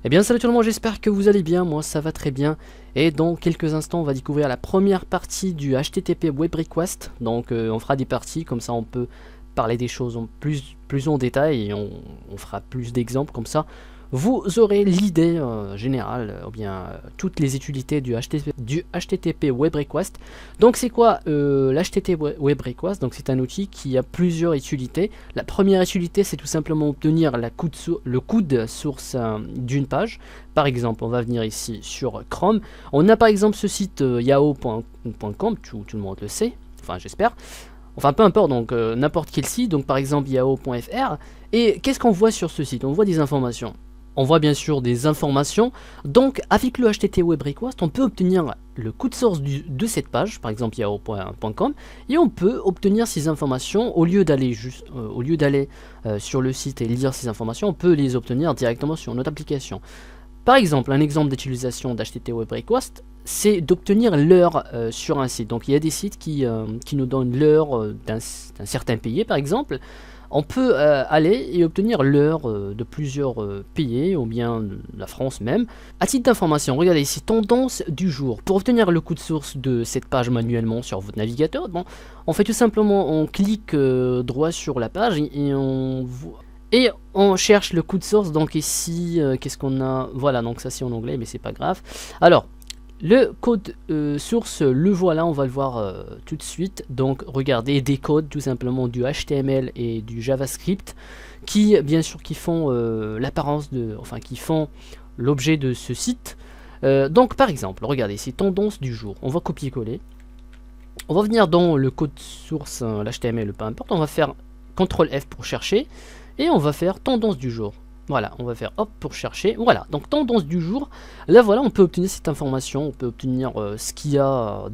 Eh bien salut tout le monde, j'espère que vous allez bien, moi ça va très bien. Et dans quelques instants on va découvrir la première partie du HTTP Web Request. Donc on fera des parties, comme ça on peut parler des choses plus en détail et on fera plus d'exemples, comme ça vous aurez l'idée générale, ou bien toutes les utilités du HTTP Web Request. Donc c'est quoi l'HTTP Web Request? Donc c'est un outil qui a plusieurs utilités. La première utilité, c'est tout simplement obtenir le code source d'une page. Par exemple, on va venir ici sur Chrome. On a par exemple ce site yahoo.com, tout le monde le sait, enfin j'espère. Enfin peu importe, donc n'importe quel site, donc par exemple yahoo.fr. Et qu'est-ce qu'on voit sur ce site? On voit des informations. On voit bien sûr des informations. Donc avec le HTTP Web Request, on peut obtenir le code source de cette page, par exemple yahoo.com, et on peut obtenir ces informations au lieu d'aller sur le site et lire ces informations. On peut les obtenir directement sur notre application. Par exemple, un exemple d'utilisation d'HTTP Web Request, c'est d'obtenir l'heure sur un site. Donc il y a des sites qui nous donnent l'heure d'un certain pays, par exemple. On peut aller et obtenir l'heure de plusieurs pays, ou bien la France même. À titre d'information, regardez ici, tendance du jour. Pour obtenir le code source de cette page manuellement sur votre navigateur, bon, on fait tout simplement, on clique droit sur la page et on cherche le code source. Donc ici, qu'est-ce qu'on a? Voilà, donc ça c'est en anglais, mais c'est pas grave. Alors, le code source, le voilà, on va le voir tout de suite. Donc regardez, des codes tout simplement du HTML et du JavaScript qui bien sûr qui font l'apparence qui font l'objet de ce site. Donc par exemple, regardez, c'est tendance du jour. On va copier-coller. On va venir dans le code source, l'HTML, peu importe. On va faire CTRL F pour chercher et on va faire tendance du jour. Voilà, on va faire hop pour chercher. Voilà, donc tendance du jour. Là, voilà, on peut obtenir cette information. On peut obtenir ce qu'il y a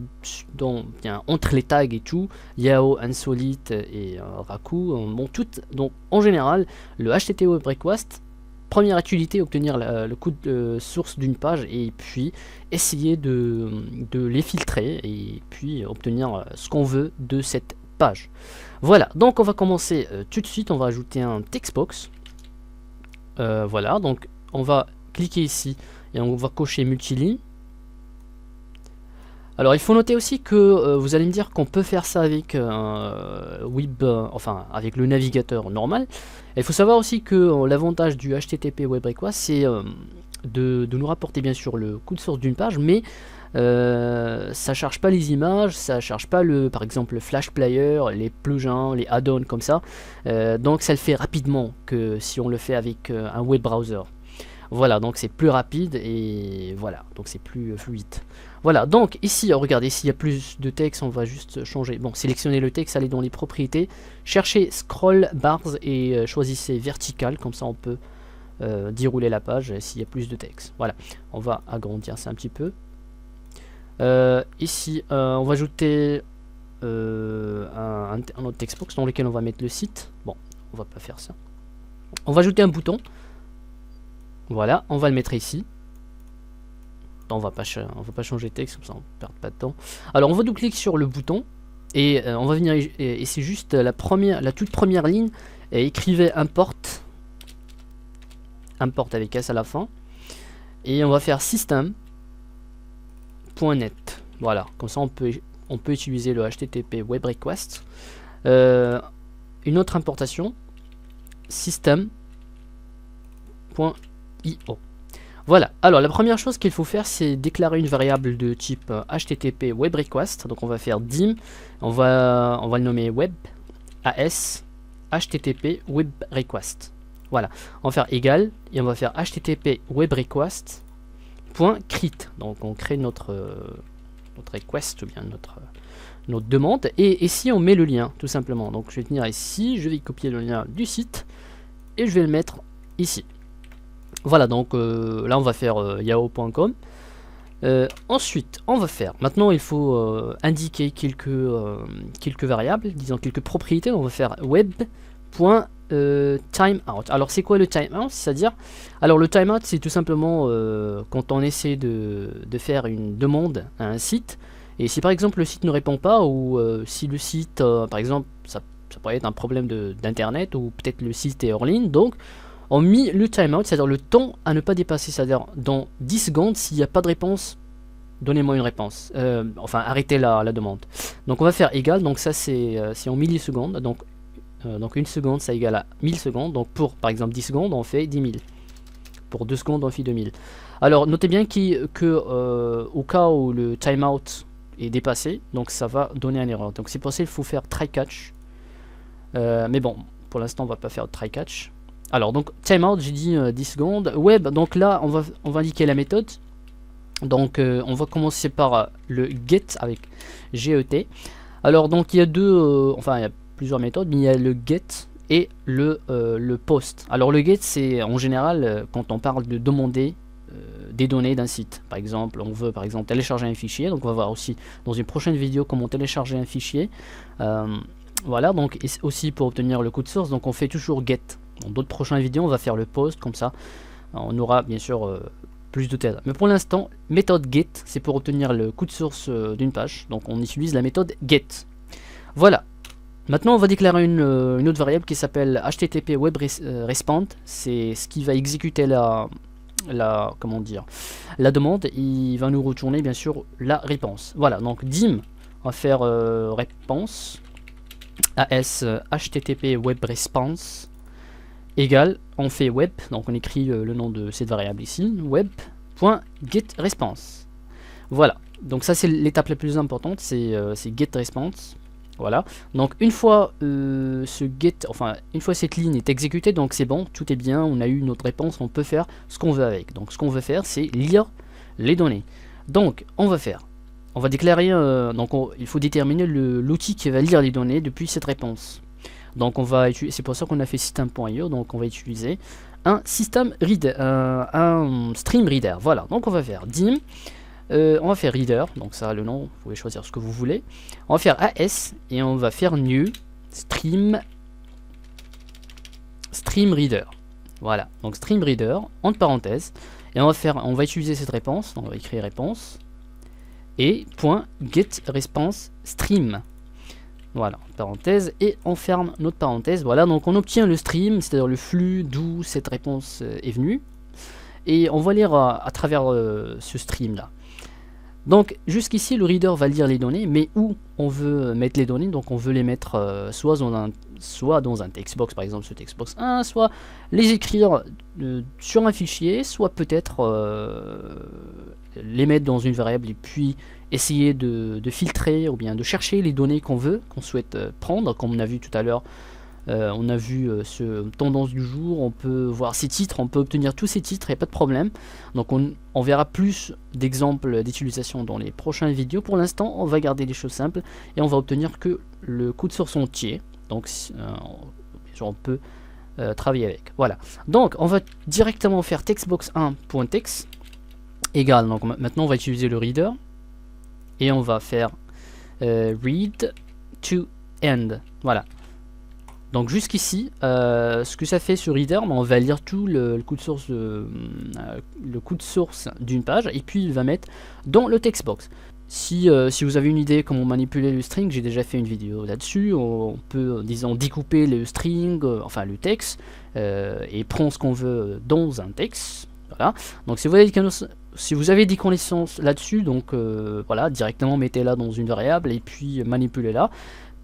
entre les tags et tout. Yahoo, Insolite et Raku. Bon, donc, en général, le HTTP Web Request, première utilité, obtenir le code source d'une page et puis essayer de les filtrer et puis obtenir ce qu'on veut de cette page. Voilà, donc on va commencer tout de suite. On va ajouter un textbox. Voilà, donc on va cliquer ici et on va cocher multiligne. Alors il faut noter aussi que vous allez me dire qu'on peut faire ça avec avec le navigateur normal. Il faut savoir aussi que l'avantage du HTTP Web Request, c'est de nous rapporter bien sûr le code source d'une page, mais ça charge pas les images, ça charge pas par exemple le Flash Player, les plugins, les add-ons comme ça. Donc ça le fait rapidement que si on le fait avec un web browser. Voilà, donc c'est plus rapide et voilà, donc c'est plus fluide. Voilà, donc ici, regardez, s'il y a plus de texte, on va juste changer. Bon, sélectionnez le texte, allez dans les propriétés, cherchez scroll bars et choisissez vertical, comme ça on peut dérouler la page s'il y a plus de texte. Voilà, on va agrandir ça un petit peu. Ici, on va ajouter un autre textbox dans lequel on va mettre le site. Bon, on va pas faire ça. On va ajouter un bouton. Voilà, on va le mettre ici. On va pas changer de texte, comme ça on perd pas de temps. Alors on va double-cliquer sur le bouton et on va venir et c'est juste la toute première ligne. Et écrivez import avec S à la fin. Et on va faire system.net. Voilà, comme ça on peut utiliser le HTTP Web Request. Une autre importation, system.io. Voilà, alors la première chose qu'il faut faire, c'est déclarer une variable de type HTTP Web Request. Donc on va faire dim, on va le nommer web as HTTP Web Request. Voilà, on va faire égal et on va faire HTTP Web Request .create. Donc on crée notre request ou bien notre demande et ici on met le lien tout simplement. Donc je vais venir ici, je vais copier le lien du site et je vais le mettre ici. Voilà, donc là on va faire yahoo.com. Ensuite on va faire, maintenant il faut indiquer quelques variables, disons quelques propriétés. On va faire web.timeout. Alors c'est quoi le timeout? C'est-à-dire, alors le timeout c'est tout simplement quand on essaie de faire une demande à un site et si par exemple le site ne répond pas ou si le site par exemple ça pourrait être un problème d'internet ou peut-être le site est hors ligne, donc on met le timeout, c'est-à-dire le temps à ne pas dépasser, c'est-à-dire dans 10 secondes, s'il n'y a pas de réponse, donnez-moi une réponse. Enfin, arrêtez la demande. Donc on va faire égal, donc ça c'est en millisecondes, donc une seconde ça égale à 1000 secondes, donc pour par exemple 10 secondes on fait 10 000. Pour 2 secondes on fait 2000. Alors notez bien au cas où le timeout est dépassé, donc ça va donner une erreur. Donc c'est pour ça qu'il faut faire try catch. Mais bon, pour l'instant on va pas faire try catch. Alors donc timeout, j'ai dit 10 secondes. Web, donc là on va indiquer la méthode. Donc on va commencer par le get avec GET. Alors donc il y a il y a plusieurs méthodes, mais il y a le get et le post. Alors le get, c'est en général quand on parle de demander des données d'un site. Par exemple, on veut télécharger un fichier, donc on va voir aussi dans une prochaine vidéo comment télécharger un fichier. Voilà, donc aussi pour obtenir le code source, donc on fait toujours get. Dans d'autres prochaines vidéos, on va faire le post, comme ça on aura bien sûr plus de thèses. Mais pour l'instant, méthode get, c'est pour obtenir le code source d'une page, donc on utilise la méthode get. Voilà. Maintenant on va déclarer une autre variable qui s'appelle http web respond. C'est ce qui va exécuter la demande. Il va nous retourner bien sûr la réponse. Voilà, donc dim, on va faire réponse as http web response égale, on fait web, donc on écrit le nom de cette variable ici, web.getResponse. Voilà, donc ça c'est l'étape la plus importante, c'est getResponse. Voilà, donc une fois une fois cette ligne est exécutée, donc c'est bon, tout est bien, on a eu notre réponse, on peut faire ce qu'on veut avec. Donc ce qu'on veut faire, c'est lire les données. Donc on va déclarer, il faut déterminer l'outil qui va lire les données depuis cette réponse. Donc c'est pour ça qu'on a fait system.io, donc on va utiliser un system reader, un stream reader. Voilà, donc on va faire dim. On va faire reader, donc ça le nom, vous pouvez choisir ce que vous voulez. On va faire as et on va faire new stream reader. Voilà, donc stream reader entre parenthèses et on va utiliser cette réponse, donc on va écrire réponse et .get response stream. Voilà, parenthèse et on ferme notre parenthèse. Voilà, donc on obtient le stream, c'est-à-dire le flux d'où cette réponse est venue et on va lire à travers ce stream là. Donc jusqu'ici le reader va lire les données, mais où on veut mettre les données, donc on veut les mettre soit dans un textbox, par exemple ce textbox 1, soit les écrire sur un fichier, soit peut-être les mettre dans une variable et puis essayer de filtrer ou bien de chercher les données qu'on souhaite prendre, comme on a vu tout à l'heure. On a vu ce tendance du jour, on peut voir ces titres, on peut obtenir tous ces titres, il n'y a pas de problème. Donc on verra plus d'exemples d'utilisation dans les prochaines vidéos. Pour l'instant, on va garder les choses simples et on va obtenir que le code source entier. Donc on peut travailler avec. Voilà. Donc on va directement faire textbox1.text égale. Donc maintenant on va utiliser le reader et on va faire read to end. Voilà. Donc jusqu'ici, ce que ça fait sur Reader, on va lire tout le code source d'une page et puis il va mettre dans le textbox. Si vous avez une idée comment manipuler le string, j'ai déjà fait une vidéo là-dessus. On peut, disons, découper le string, le texte, et prendre ce qu'on veut dans un texte. Voilà. Donc si vous avez des connaissances là-dessus, donc voilà, directement mettez-la dans une variable et puis manipulez-la.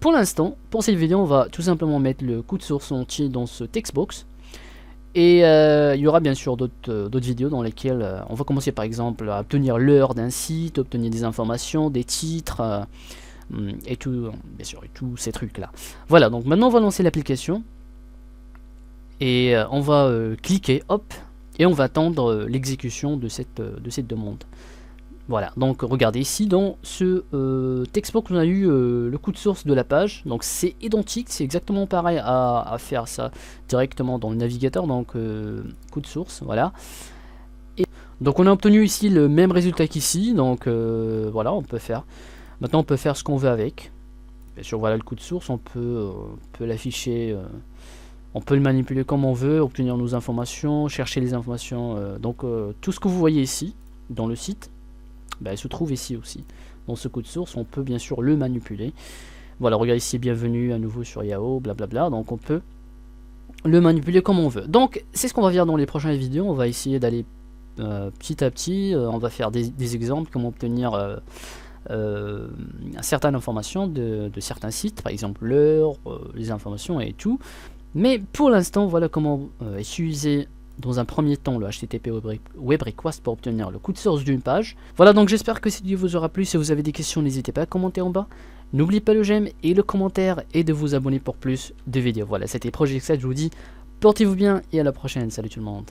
Pour l'instant, pour cette vidéo, on va tout simplement mettre le code source entier dans ce textbox. Et il y aura bien sûr d'autres vidéos dans lesquelles on va commencer par exemple à obtenir l'heure d'un site, obtenir des informations, des titres, et tout, bien sûr, et tous ces trucs là. Voilà, donc maintenant on va lancer l'application. Et on va cliquer, hop, et on va attendre l'exécution de cette demande. Voilà, donc regardez ici dans ce textbox on a eu le code source de la page, donc c'est identique, c'est exactement pareil à faire ça directement dans le navigateur, donc code source, voilà. Et donc on a obtenu ici le même résultat qu'ici, donc voilà, maintenant on peut faire ce qu'on veut avec. Bien sûr, voilà le code source, on peut l'afficher, on peut le manipuler comme on veut, obtenir nos informations, chercher les informations, donc tout ce que vous voyez ici dans le site, elle se trouve ici aussi. Dans ce code source, on peut bien sûr le manipuler. Voilà, regardez ici, bienvenue à nouveau sur Yahoo, blablabla. Donc on peut le manipuler comme on veut. Donc c'est ce qu'on va faire dans les prochaines vidéos. On va essayer d'aller petit à petit, on va faire des exemples, comment obtenir certaines informations de certains sites, par exemple l'heure, les informations et tout. Mais pour l'instant, voilà comment utiliser dans un premier temps le HTTP Web Request pour obtenir le code source d'une page. Voilà, donc j'espère que cette vidéo vous aura plu. Si vous avez des questions, n'hésitez pas à commenter en bas. N'oubliez pas le j'aime et le commentaire et de vous abonner pour plus de vidéos. Voilà, c'était Project 7, je vous dis portez-vous bien et à la prochaine. Salut tout le monde.